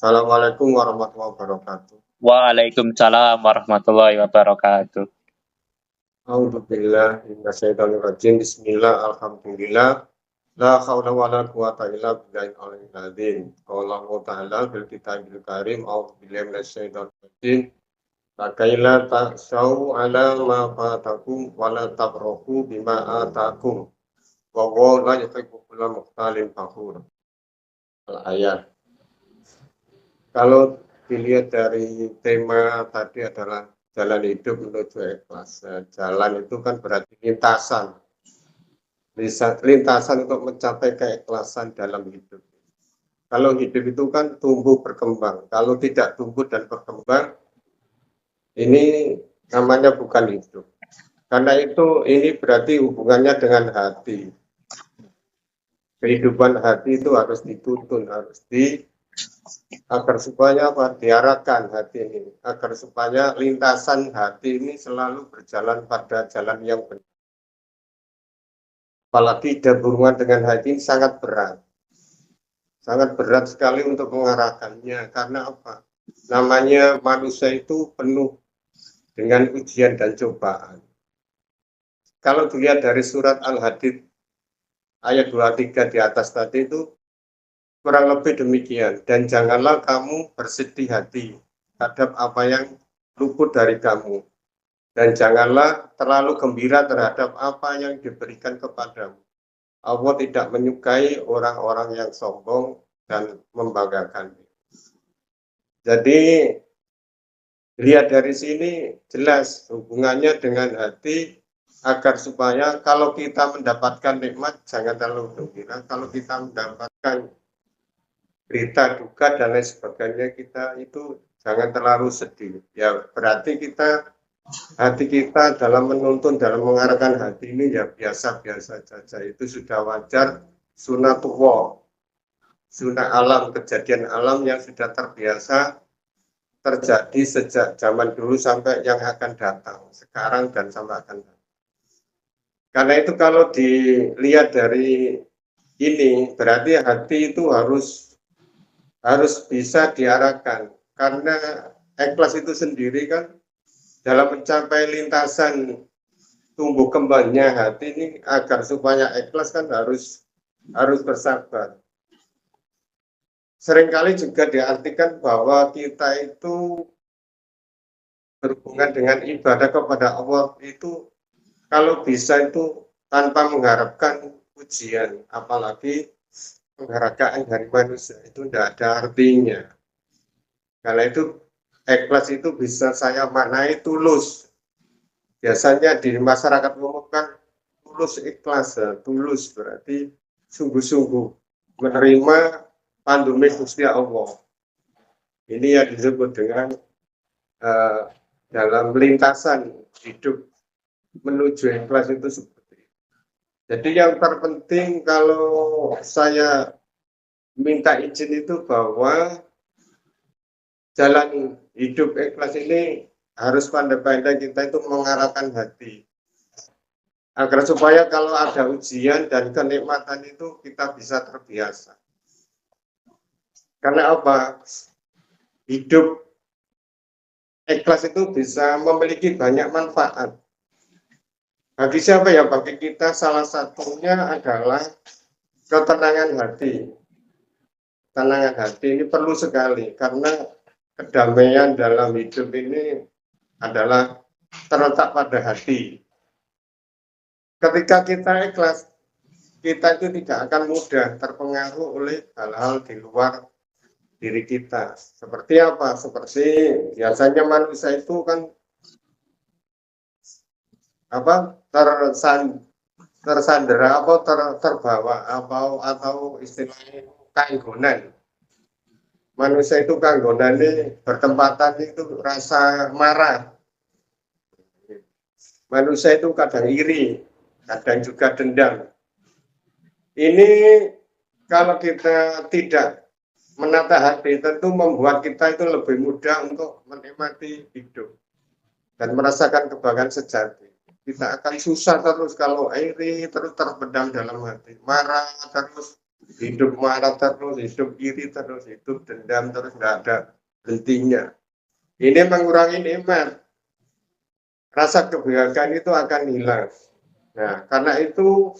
Assalamualaikum warahmatullahi wabarakatuh. Waalaikumsalam warahmatullahi wabarakatuh. Alhamdulillah, minasyaitonirrajim. Bismillah, alhamdulillah. La haula wala quwata illa billahil aliyyil azim. Qala Allah Ta'ala fil kitabil karim, a'udzu billahi minasyaitonir rajim. Lakaila ta'sau ala ma fatakum wa la tabrahu bima atakum. Wa huwa la yuhibbu kulla mukhtalin fakhur. Al-ayat. Kalau dilihat dari tema tadi adalah jalan hidup menuju ikhlas. Jalan itu kan berarti lintasan. Lintasan untuk mencapai keikhlasan dalam hidup. Kalau hidup itu kan tumbuh berkembang. Kalau tidak tumbuh dan berkembang, ini namanya bukan hidup. Karena itu ini berarti hubungannya dengan hati. Kehidupan hati itu harus dituntun, agar supaya diarahkan hati ini, agar supaya lintasan hati ini selalu berjalan pada jalan yang benar. Apalagi berhubungan dengan hati ini sangat berat sekali untuk mengarahkannya. Karena apa? Namanya manusia itu penuh dengan ujian dan cobaan. Kalau dilihat dari surat Al-Hadid ayat 23 di atas tadi itu kurang lebih demikian. Dan janganlah kamu bersedih hati terhadap apa yang luput dari kamu. Dan janganlah terlalu gembira terhadap apa yang diberikan kepadamu. Allah tidak menyukai orang-orang yang sombong dan membanggakan. Jadi, lihat dari sini jelas hubungannya dengan hati, agar supaya kalau kita mendapatkan nikmat, jangan terlalu gembira. Kalau kita mendapatkan berita duka dan lain sebagainya, kita itu jangan terlalu sedih. Ya berarti hati kita dalam menuntun, dalam mengarahkan hati ini ya biasa-biasa saja. Itu sudah wajar, sunatullah, sunnah alam, kejadian alam yang sudah terbiasa terjadi sejak zaman dulu sampai yang akan datang, sekarang dan sampai akan datang. Karena itu kalau dilihat dari ini, berarti hati itu harus bisa diarahkan, karena ikhlas itu sendiri kan dalam mencapai lintasan tumbuh kembangnya hati ini, agar supaya ikhlas kan harus bersabar. Seringkali juga diartikan bahwa kita itu berhubungan dengan ibadah kepada Allah itu kalau bisa itu tanpa mengharapkan pujian, apalagi penghargaan dari manusia, itu tidak ada artinya. Karena itu ikhlas itu bisa saya maknai tulus. Biasanya di masyarakat umum kan tulus ikhlas, tulus berarti sungguh-sungguh menerima pandumi Gusti Allah. Ini yang disebut dengan dalam lintasan hidup menuju ikhlas itu seperti itu. Jadi yang terpenting kalau saya minta izin itu bahwa jalan hidup ikhlas ini harus pandai-pandai kita itu mengarahkan hati, agar supaya kalau ada ujian dan kenikmatan itu kita bisa terbiasa. Karena apa? Hidup ikhlas itu bisa memiliki banyak manfaat. Bagi siapa ya? Bagi kita salah satunya adalah ketenangan hati. Ketenangan hati ini perlu sekali, karena kedamaian dalam hidup ini adalah terletak pada hati. Ketika kita ikhlas, kita itu tidak akan mudah terpengaruh oleh hal-hal di luar diri kita. Seperti apa? Seperti biasanya manusia itu kan tersandera atau terbawa atau istilahnya kanggonan. Manusia itu kanggonan ini bertempatan itu rasa marah. Manusia itu kadang iri, kadang juga dendam. Ini kalau kita tidak menata hati, tentu membuat kita itu lebih mudah untuk menikmati hidup dan merasakan kebanggaan sejati. Kita akan susah terus kalau iri terus terpendam dalam hati, marah terus, hidup marah terus, hidup iri terus, hidup dendam terus, nggak ada hentinya. Ini mengurangi nikmat, rasa kebahagiaan itu akan hilang. Nah, karena itu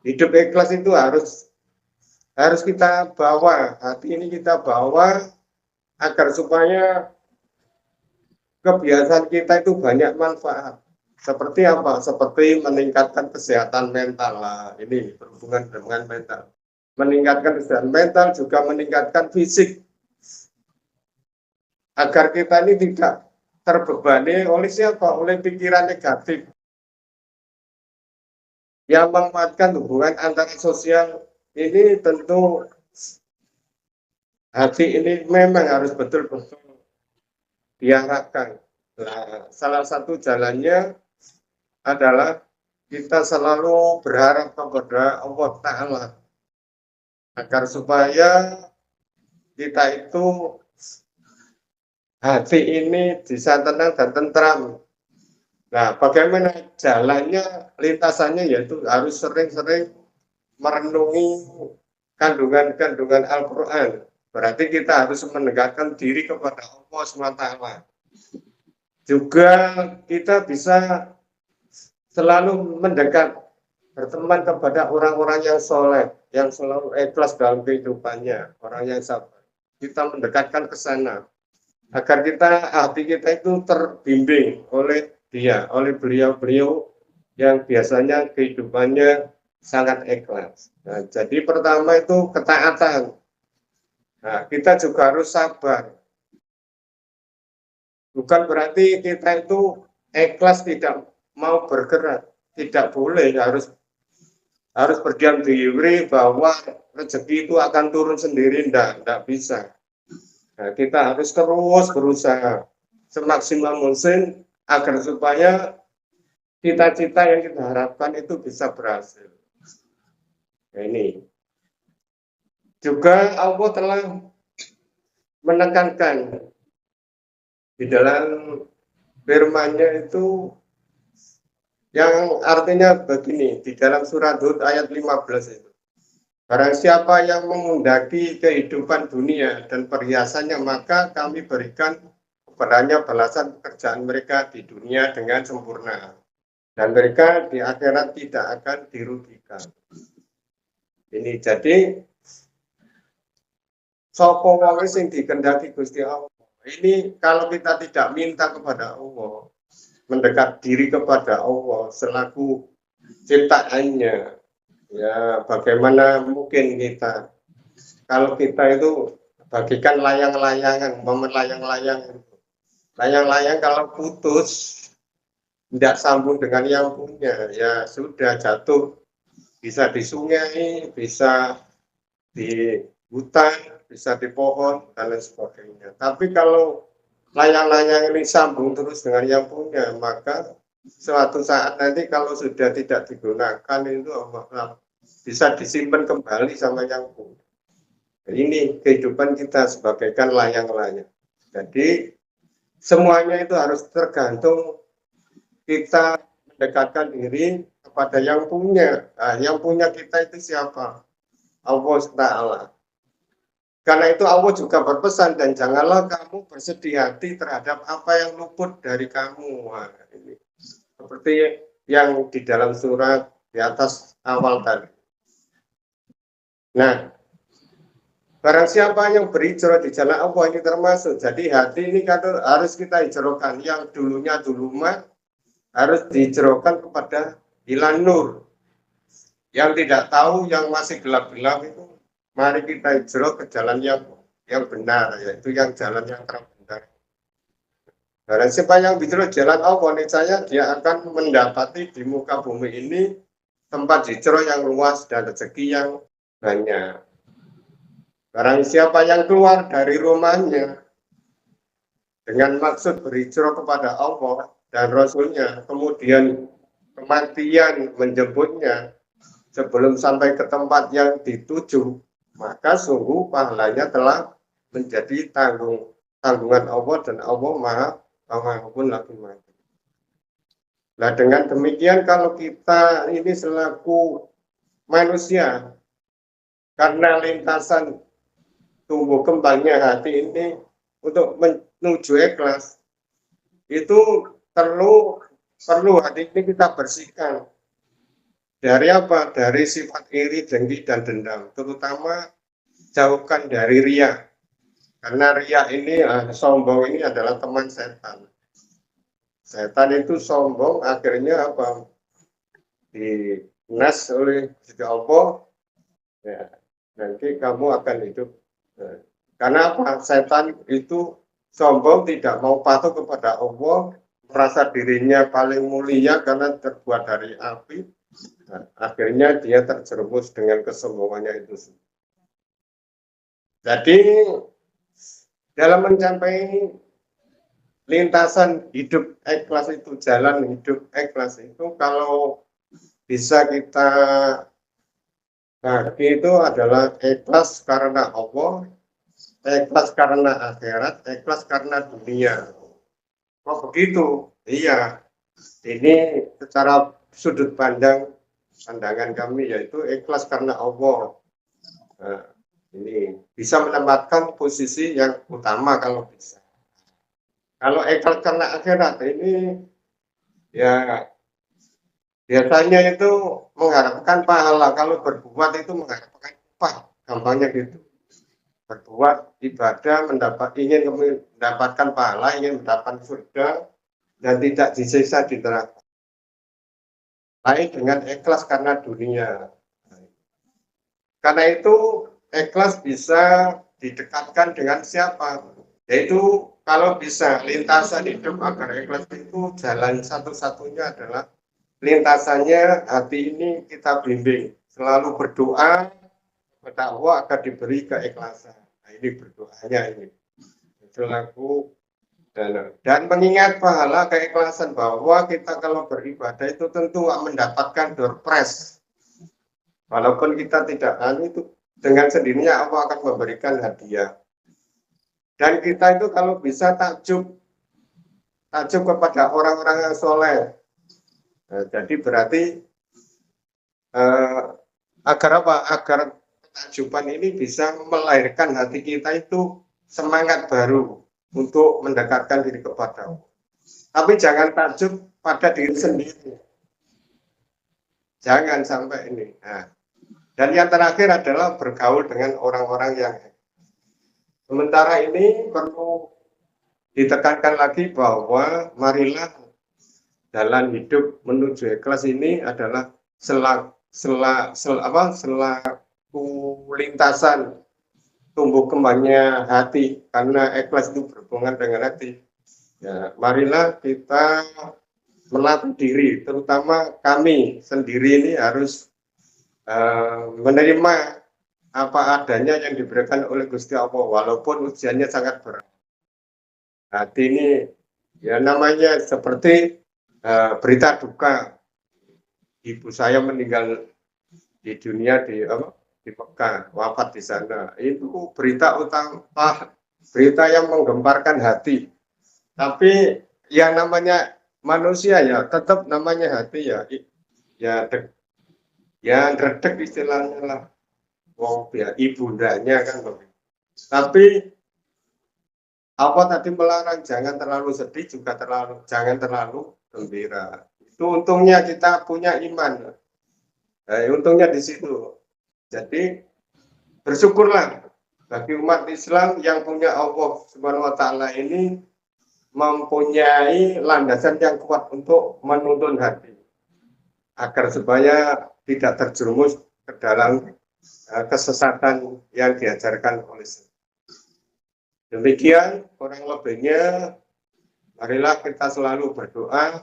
hidup ikhlas itu harus kita bawa, hati ini kita bawa agar supaya kebiasaan kita itu banyak manfaat. Seperti apa? Seperti meningkatkan kesehatan mental. Lah, ini berhubungan dengan mental. Meningkatkan kesehatan mental juga meningkatkan fisik. Agar kita ini tidak terbebani oleh siapa? Oleh pikiran negatif yang menguatkan hubungan antara sosial. Ini tentu hati ini memang harus betul-betul diarahkan. Nah, salah satu jalannya adalah kita selalu berharap kepada Allah Ta'ala agar supaya kita itu hati ini bisa tenang dan tentram. Nah, bagaimana jalannya, lintasannya yaitu harus sering-sering merenungi kandungan-kandungan Al-Quran. Berarti kita harus mendekatkan diri kepada Allah SWT. Juga kita bisa selalu mendekat, berteman kepada orang-orang yang soleh, yang selalu ikhlas dalam kehidupannya, orang yang sabar. Kita mendekatkan ke sana, agar hati kita itu terbimbing oleh dia, oleh beliau-beliau yang biasanya kehidupannya sangat ikhlas. Nah, jadi pertama itu ketaatan. Nah, kita juga harus sabar. Bukan berarti kita itu ikhlas tidak mau bergerak, tidak boleh, harus berdiam diri bahwa rezeki itu akan turun sendiri, enggak bisa. Nah, kita harus terus berusaha semaksimal mungkin agar supaya cita-cita yang kita harapkan itu bisa berhasil. Nah, ini juga Allah telah menekankan di dalam firman-Nya itu yang artinya begini, di dalam surat Hud ayat 15 itu. Barang siapa yang mengundaki kehidupan dunia dan perhiasannya, maka kami berikan kepadanya balasan pekerjaan mereka di dunia dengan sempurna. Dan mereka di akhirat tidak akan dirugikan. Ini jadi sapa wae sing dikendaki Gusti Allah. Ini kalau kita tidak minta kepada Allah, mendekat diri kepada Allah selaku ciptaannya, ya bagaimana mungkin kita kalau kita itu bagikan layang-layangan, layang-layang kalau putus tidak sambung dengan yang punya, ya sudah jatuh, bisa di sungai, bisa di hutan, bisa di pohon dan lain sebagainya. Tapi kalau layang-layang ini sambung terus dengan yang punya, maka suatu saat nanti kalau sudah tidak digunakan itu bisa disimpan kembali sama yang punya. Ini kehidupan kita sebagaikan layang-layang. Jadi semuanya itu harus tergantung kita mendekatkan diri kepada yang punya. Nah, yang punya kita itu siapa? Allah Ta'ala. Karena itu Allah juga berpesan, dan janganlah kamu bersedih hati terhadap apa yang luput dari kamu. Nah, ini. Seperti yang di dalam surat di atas awal tadi. Nah, barang siapa yang berhijrah di jalan Allah ini termasuk. Jadi hati ini harus kita hijrahkan. Yang dulunya dulumat harus dihijrahkan kepada ilan nur. Yang tidak tahu, yang masih gelap-gelap itu, mari kita hijrah ke jalan yang benar, yaitu yang jalan yang terbenar. Barang siapa yang hijrah jalan Allah, niscaya dia akan mendapati di muka bumi ini tempat hijrah yang luas dan rezeki yang banyak. Barang siapa yang keluar dari rumahnya dengan maksud berhijrah kepada Allah dan Rasul-Nya, kemudian kematian menjemputnya sebelum sampai ke tempat yang dituju, maka sungguh pahalanya telah menjadi tanggungan Allah, dan Allah Maha Pengampun lagi mati. Nah, dengan demikian kalau kita ini selaku manusia karena lintasan tumbuh kembangnya hati ini untuk menuju ikhlas itu perlu hati ini kita bersihkan dari apa? Dari sifat iri, dengki, dan dendam. Terutama jauhkan dari riya. Karena riya ini, sombong ini adalah teman setan. Setan itu sombong, akhirnya apa? Dinas oleh Gusti Allah, ya, nanti kamu akan hidup. Nah, karena apa? Setan itu sombong, tidak mau patuh kepada Allah, merasa dirinya paling mulia karena terbuat dari api. Nah, akhirnya dia terjerumus dengan kesombongannya itu. Jadi dalam mencapai lintasan hidup ikhlas itu, jalan hidup ikhlas itu, kalau bisa kita itu adalah ikhlas karena Allah, ikhlas karena akhirat, ikhlas karena dunia. Oh begitu? Iya. Ini secara sudut pandangan kami yaitu ikhlas karena Allah. Nah, ini bisa menempatkan posisi yang utama kalau bisa. Kalau ikhlas karena akhirat ini ya biasanya itu mengharapkan pahala. Kalau berbuat itu mengharapkan upah, gampangnya gitu. Berbuat ibadah ingin mendapatkan pahala, ingin mendapatkan surga dan tidak disiksa di neraka. Lain dengan ikhlas karena dunia. Karena itu ikhlas bisa didekatkan dengan siapa? Yaitu kalau bisa lintasan hidup agar ikhlas itu jalan satu-satunya adalah lintasannya hati ini kita bimbing. Selalu berdoa kepada Allah agar diberi keikhlasan. Nah, ini berdoanya ini. Selaku dan mengingat pahala keikhlasan bahwa kita kalau beribadah itu tentu mendapatkan door prize. Walaupun kita tidak itu dengan sendirinya Allah akan memberikan hadiah. Dan kita itu kalau bisa takjub kepada orang-orang yang soleh. Nah, jadi berarti agar apa? Agar takjuban ini bisa melahirkan hati kita itu semangat baru untuk mendekatkan diri kepada Allah. Tapi jangan takjub pada diri sendiri. Jangan sampai ini. Nah, dan yang terakhir adalah bergaul dengan orang-orang yang sementara ini perlu ditekankan lagi bahwa marilah jalan hidup menuju ikhlas ini adalah selaku lintasan tumbuh kembangnya hati, karena ikhlas itu berhubungan dengan hati. Ya, marilah kita melatih diri, terutama kami sendiri ini harus menerima apa adanya yang diberikan oleh Gusti Allah, walaupun ujiannya sangat berat. Hati ini ya namanya seperti berita duka, ibu saya meninggal di dunia di Mekah, wafat di sana. Itu berita utama, berita yang menggemparkan hati. Tapi yang namanya manusia ya tetap namanya hati ya redek istilahnya lah. Wong ya ibundanya kan begitu. Tapi apa tadi melarang jangan terlalu sedih juga jangan terlalu gembira. Itu untungnya kita punya iman. Untungnya di situ. Jadi bersyukurlah bagi umat Islam yang punya Allah Subhanahu wa taala ini mempunyai landasan yang kuat untuk menuntun hati agar supaya tidak terjerumus ke dalam kesesatan yang diajarkan oleh Islam. Demikian kurang lebihnya, marilah kita selalu berdoa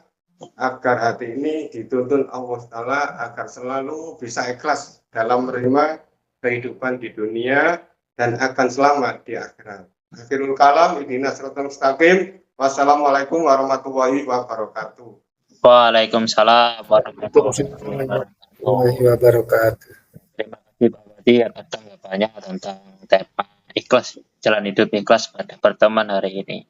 agar hati ini dituntun Allah Ta'ala agar selalu bisa ikhlas dalam menerima kehidupan di dunia dan akan selamat di akhirat. Akhirul kalam, ihdinas siratal mustaqim. Wassalamualaikum warahmatullahi wabarakatuh. Waalaikumsalam warahmatullahi wabarakatuh. Terima kasih Pak Badi atas tanggapannya tentang tema ikhlas, jalan hidup ikhlas pada pertemuan hari ini.